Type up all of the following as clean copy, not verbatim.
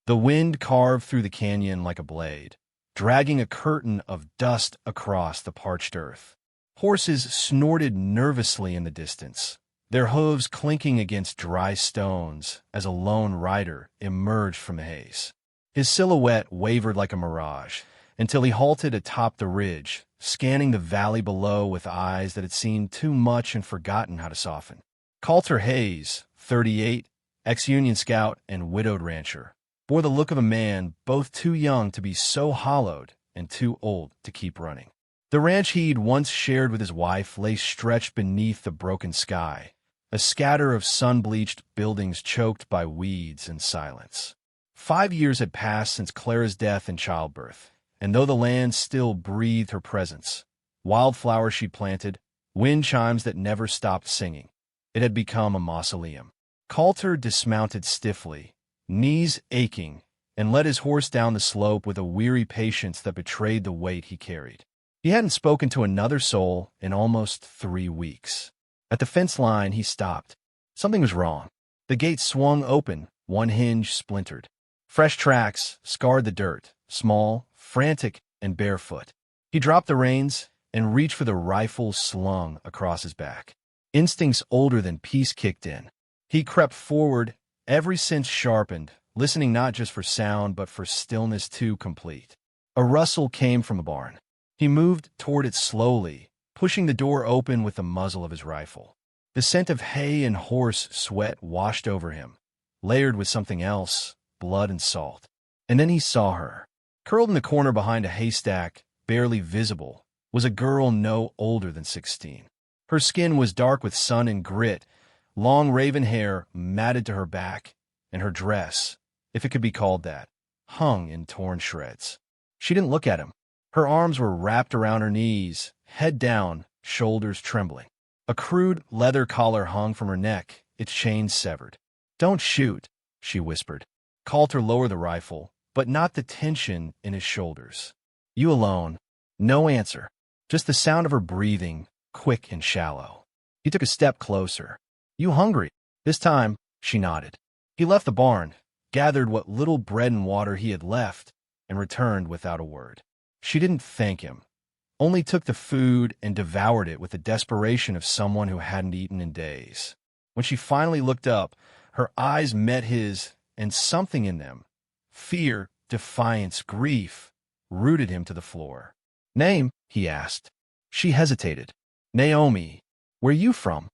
The wind carved through the canyon like a blade, dragging a curtain of dust across the parched earth. Horses snorted nervously in the distance, their hooves clinking against dry stones as a lone rider emerged from the haze. His silhouette wavered like a mirage until he halted atop the ridge, scanning the valley below with eyes that had seen too much and forgotten how to soften. Coulter Hayes, 38, ex-Union scout and widowed rancher, bore the look of a man both too young to be so hollowed and too old to keep running. The ranch he'd once shared with his wife lay stretched beneath the broken sky, a scatter of sun-bleached buildings choked by weeds and silence. 5 years had passed since Clara's death in childbirth, and though the land still breathed her presence, wildflowers she'd planted, wind chimes that never stopped singing, it had become a mausoleum. Coulter dismounted stiffly, knees aching, and led his horse down the slope with a weary patience that betrayed the weight he carried. He hadn't spoken to another soul in almost 3 weeks. At the fence line, he stopped. Something was wrong. The gate swung open, one hinge splintered. Fresh tracks scarred the dirt, small, frantic, and barefoot. He dropped the reins and reached for the rifle slung across his back. Instincts older than peace kicked in. He crept forward, every sense sharpened, listening not just for sound but for stillness too complete. A rustle came from the barn. He moved toward it slowly, pushing the door open with the muzzle of his rifle. The scent of hay and horse sweat washed over him, layered with something else, blood and salt. And then he saw her. Curled in the corner behind a haystack, barely visible, was a girl no older than 16. Her skin was dark with sun and grit, long raven hair matted to her back, and her dress, if it could be called that, hung in torn shreds. She didn't look at him. Her arms were wrapped around her knees, head down, shoulders trembling. A crude leather collar hung from her neck, its chains severed. "Don't shoot," she whispered. Coulter lowered the rifle, but not the tension in his shoulders. "You alone." No answer, just the sound of her breathing, quick and shallow. He took a step closer. "You hungry?" This time, she nodded. He left the barn, gathered what little bread and water he had left, and returned without a word. She didn't thank him, only took the food and devoured it with the desperation of someone who hadn't eaten in days. When she finally looked up, her eyes met his, and something in them, fear, defiance, grief, rooted him to the floor. "Name?" he asked. She hesitated. "Naomi. Where you from?"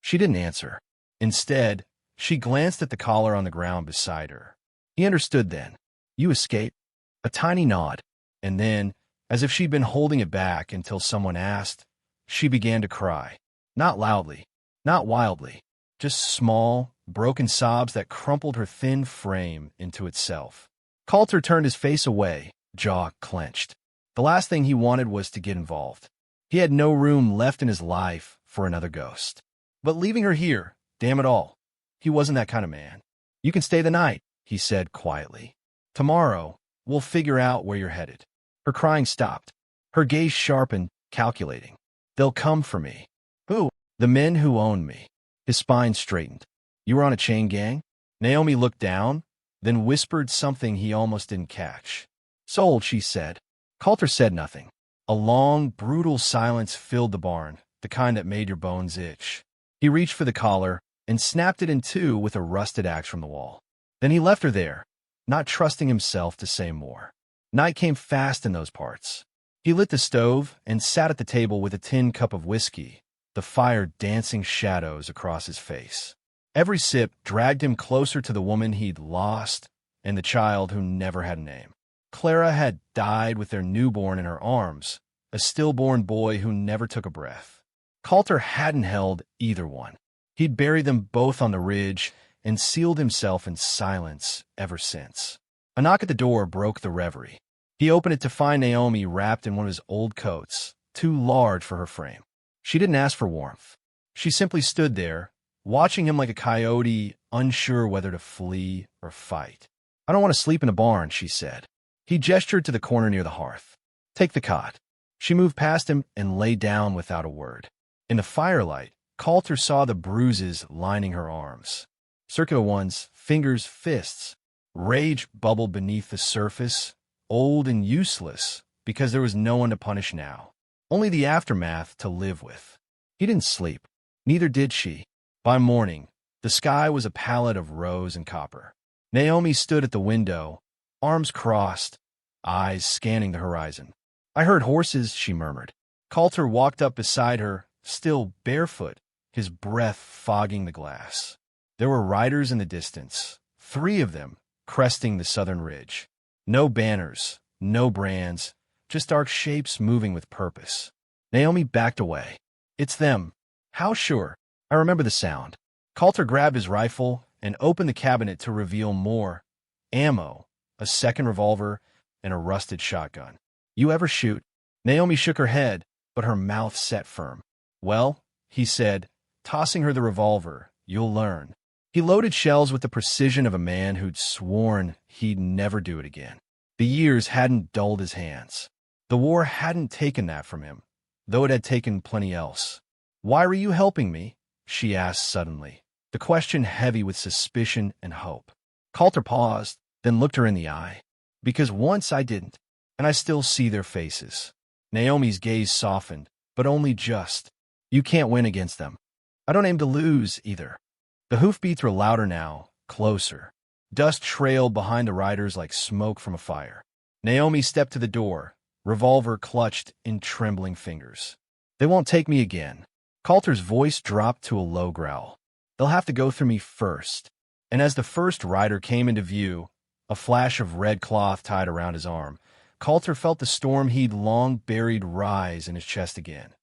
She didn't answer. Instead, she glanced at the collar on the ground beside her. He understood then. "You escaped?" A tiny nod. And then, as if she'd been holding it back until someone asked, she began to cry. Not loudly, not wildly, just small, broken sobs that crumpled her thin frame into itself. Coulter turned his face away, jaw clenched. The last thing he wanted was to get involved. He had no room left in his life for another ghost. But leaving her here, damn it all, he wasn't that kind of man. "You can stay the night," he said quietly. "Tomorrow, we'll figure out where you're headed." Her crying stopped. Her gaze sharpened, calculating. "They'll come for me." "Who?" "The men who own me." His spine straightened. "You were on a chain gang?" Naomi looked down, then whispered something he almost didn't catch. "Sold," she said. Coulter said nothing. A long, brutal silence filled the barn, the kind that made your bones itch. He reached for the collar and snapped it in two with a rusted axe from the wall. Then he left her there, not trusting himself to say more. Night came fast in those parts. He lit the stove and sat at the table with a tin cup of whiskey, the fire dancing shadows across his face. Every sip dragged him closer to the woman he'd lost and the child who never had a name. Clara had died with their newborn in her arms, a stillborn boy who never took a breath. Coulter hadn't held either one. He'd buried them both on the ridge and sealed himself in silence ever since. A knock at the door broke the reverie. He opened it to find Naomi wrapped in one of his old coats, too large for her frame. She didn't ask for warmth. She simply stood there, watching him like a coyote, unsure whether to flee or fight. "I don't want to sleep in a barn," she said. He gestured to the corner near the hearth. "Take the cot." She moved past him and lay down without a word. In the firelight, Coulter saw the bruises lining her arms. Circular ones, fingers, fists. Rage bubbled beneath the surface, old and useless, because there was no one to punish now. Only the aftermath to live with. He didn't sleep. Neither did she. By morning, the sky was a palette of rose and copper. Naomi stood at the window, arms crossed, eyes scanning the horizon. "I heard horses," she murmured. Coulter walked up beside her, still barefoot, his breath fogging the glass. There were riders in the distance, 3 of them, cresting the southern ridge. No banners, no brands, just dark shapes moving with purpose. Naomi backed away. "It's them." "How sure?" "I remember the sound." Coulter grabbed his rifle and opened the cabinet to reveal more ammo, a second revolver, and a rusted shotgun. "You ever shoot?" Naomi shook her head, but her mouth set firm. "Well," he said, tossing her the revolver, "you'll learn." He loaded shells with the precision of a man who'd sworn he'd never do it again. The years hadn't dulled his hands. The war hadn't taken that from him, though it had taken plenty else. "Why were you helping me?" she asked suddenly, the question heavy with suspicion and hope. Coulter paused, then looked her in the eye. "Because once I didn't, and I still see their faces." Naomi's gaze softened, but only just. "You can't win against them." "I don't aim to lose, either." The hoofbeats were louder now, closer. Dust trailed behind the riders like smoke from a fire. Naomi stepped to the door, revolver clutched in trembling fingers. "They won't take me again." Coulter's voice dropped to a low growl. "They'll have to go through me first." And as the first rider came into view, a flash of red cloth tied around his arm, Coulter felt the storm he'd long buried rise in his chest again.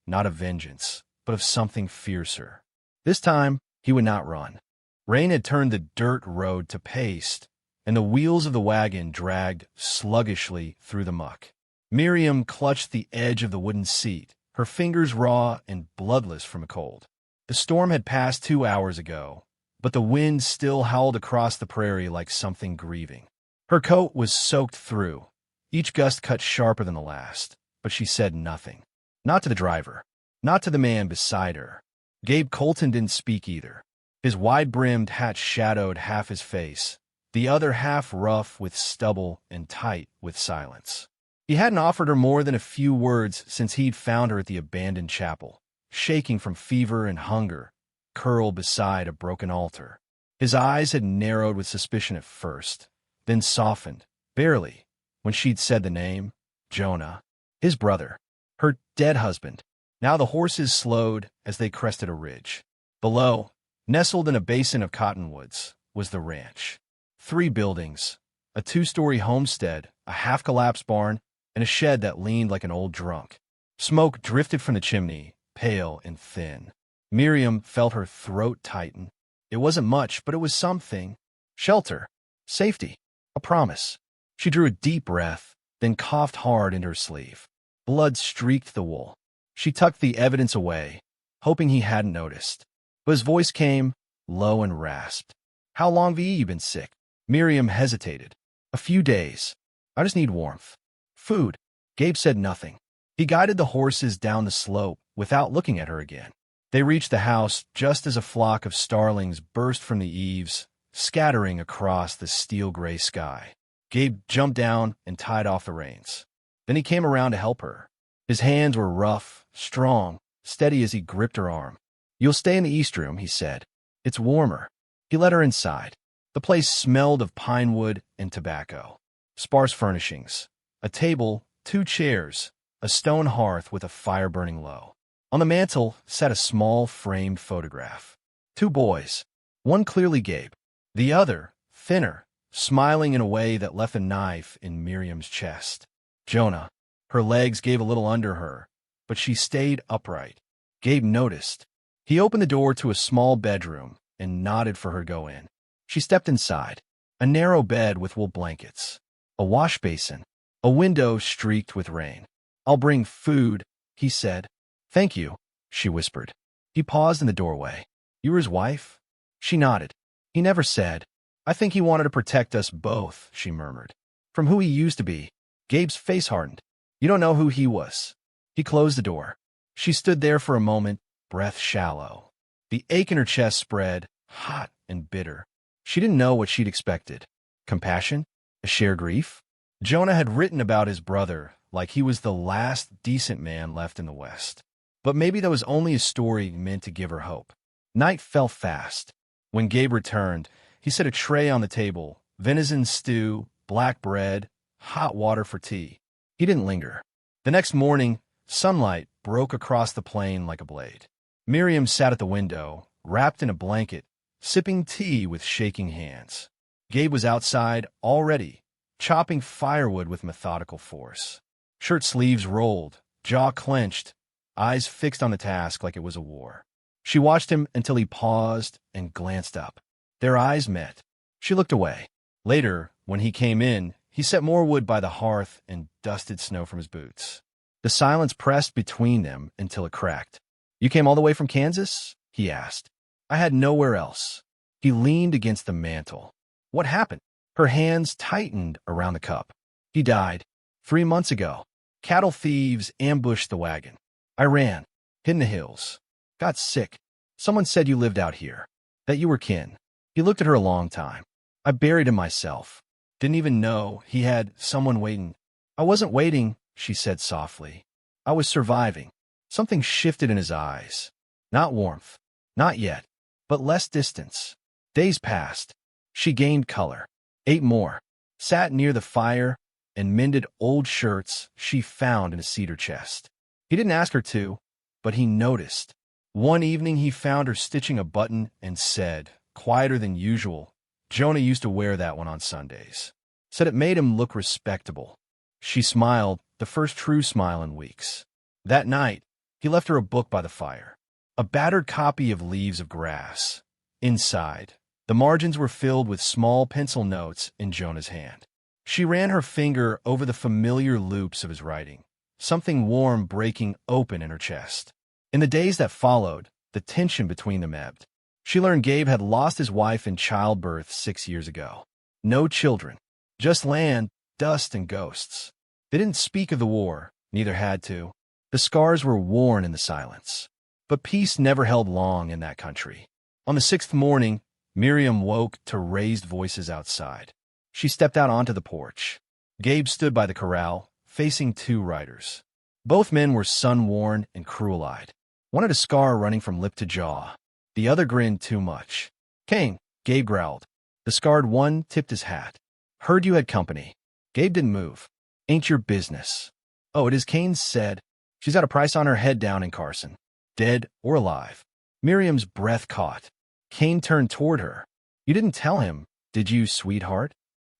Not of vengeance, but of something fiercer. This time, he would not run. Rain had turned the dirt road to paste, and the wheels of the wagon dragged sluggishly through the muck. Miriam clutched the edge of the wooden seat, her fingers raw and bloodless from the cold. The storm had passed 2 hours ago, but the wind still howled across the prairie like something grieving. Her coat was soaked through, each gust cut sharper than the last, but she said nothing. Not to the driver, not to the man beside her. Gabe Colton didn't speak either. His wide-brimmed hat shadowed half his face, the other half rough with stubble and tight with silence. He hadn't offered her more than a few words since he'd found her at the abandoned chapel, shaking from fever and hunger, curled beside a broken altar. His eyes had narrowed with suspicion at first, then softened, barely, when she'd said the name, Jonah, his brother, her dead husband. Now the horses slowed as they crested a ridge. Below, nestled in a basin of cottonwoods, was the ranch. 3 buildings, a 2-story homestead, a half-collapsed barn, and a shed that leaned like an old drunk. Smoke drifted from the chimney, pale and thin. Miriam felt her throat tighten. It wasn't much, but it was something. Shelter, safety, a promise. She drew a deep breath, then coughed hard into her sleeve. Blood streaked the wool. She tucked the evidence away, hoping he hadn't noticed. But his voice came, low and rasped. "How long have you been sick?" Miriam hesitated. "A few days. I just need warmth. Food." Gabe said nothing. He guided the horses down the slope without looking at her again. They reached the house just as a flock of starlings burst from the eaves, scattering across the steel-gray sky. Gabe jumped down and tied off the reins. Then he came around to help her. His hands were rough, strong, steady as he gripped her arm. "You'll stay in the East Room," he said. "It's warmer." He led her inside. The place smelled of pine wood and tobacco. Sparse furnishings. A table, 2 chairs, a stone hearth with a fire burning low. On the mantel sat a small framed photograph. 2 boys. One clearly Gabe. The other, thinner, smiling in a way that left a knife in Miriam's chest. Jonah. Her legs gave a little under her, but she stayed upright. Gabe noticed. He opened the door to a small bedroom and nodded for her to go in. She stepped inside. A narrow bed with wool blankets. A wash basin. A window streaked with rain. "I'll bring food," he said. "Thank you," she whispered. He paused in the doorway. "You were his wife?" She nodded. "He never said. I think he wanted to protect us both," she murmured. "From who he used to be." Gabe's face hardened. "You don't know who he was." He closed the door. She stood there for a moment, breath shallow. The ache in her chest spread, hot and bitter. She didn't know what she'd expected. Compassion? A shared grief? Jonah had written about his brother like he was the last decent man left in the West. But maybe that was only a story meant to give her hope. Night fell fast. When Gabe returned, he set a tray on the table, venison stew, black bread, hot water for tea. He didn't linger. The next morning, sunlight broke across the plain like a blade. Miriam sat at the window, wrapped in a blanket, sipping tea with shaking hands. Gabe was outside already, chopping firewood with methodical force. Shirt sleeves rolled, jaw clenched, eyes fixed on the task like it was a war. She watched him until he paused and glanced up. Their eyes met. She looked away. Later, when he came in, he set more wood by the hearth and dusted snow from his boots. The silence pressed between them until it cracked. "You came all the way from Kansas?" he asked. "I had nowhere else." He leaned against the mantel. "What happened?" Her hands tightened around the cup. "He died 3 months ago. Cattle thieves ambushed the wagon. I ran, hid in the hills. Got sick. Someone said you lived out here, that you were kin." He looked at her a long time. "I buried him myself. Didn't even know he had someone waiting." "I wasn't waiting," she said softly. "I was surviving." Something shifted in his eyes. Not warmth. Not yet. But less distance. Days passed. She gained color. Ate more. Sat near the fire and mended old shirts she found in a cedar chest. He didn't ask her to, but he noticed. One evening he found her stitching a button and said, quieter than usual, "Jonah used to wear that one on Sundays." Said it made him look respectable. She smiled, the first true smile in weeks. That night, he left her a book by the fire. A battered copy of Leaves of Grass. Inside, the margins were filled with small pencil notes in Jonah's hand. She ran her finger over the familiar loops of his writing, something warm breaking open in her chest. In the days that followed, the tension between them ebbed. She learned Gabe had lost his wife in childbirth 6 years ago. No children. Just land, dust, and ghosts. They didn't speak of the war, neither had to. The scars were worn in the silence. But peace never held long in that country. On the 6th morning, Miriam woke to raised voices outside. She stepped out onto the porch. Gabe stood by the corral, facing 2 riders. Both men were sun-worn and cruel-eyed. One had a scar running from lip to jaw. The other grinned too much. "Kane," Gabe growled. The scarred one tipped his hat. "Heard you had company." Gabe didn't move. "Ain't your business." "Oh, it is," Kane said. "She's got a price on her head down in Carson. Dead or alive." Miriam's breath caught. Kane turned toward her. "You didn't tell him, did you, sweetheart?"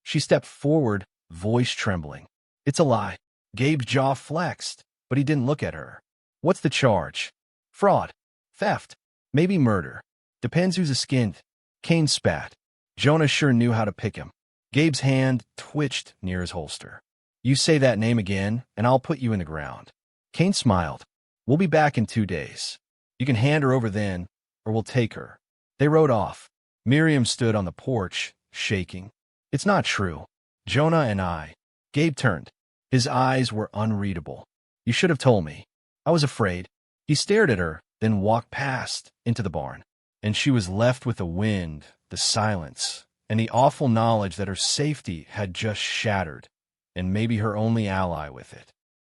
She stepped forward, voice trembling. "It's a lie." Gabe's jaw flexed, but he didn't look at her. "What's the charge?" "Fraud. Theft. Maybe murder. Depends who's skinned." Kane spat. Jonah sure knew how to pick him. Gabe's hand twitched near his holster. "You say that name again, and I'll put you in the ground." Kane smiled. "We'll be back in 2 days. You can hand her over then, or we'll take her." They rode off. Miriam stood on the porch, shaking. "It's not true. Jonah and I." Gabe turned. His eyes were unreadable. "You should have told me. I was afraid." He stared at her, then walked past into the barn. And she was left with the wind, the silence, and the awful knowledge that her safety had just shattered, and maybe her only ally with it.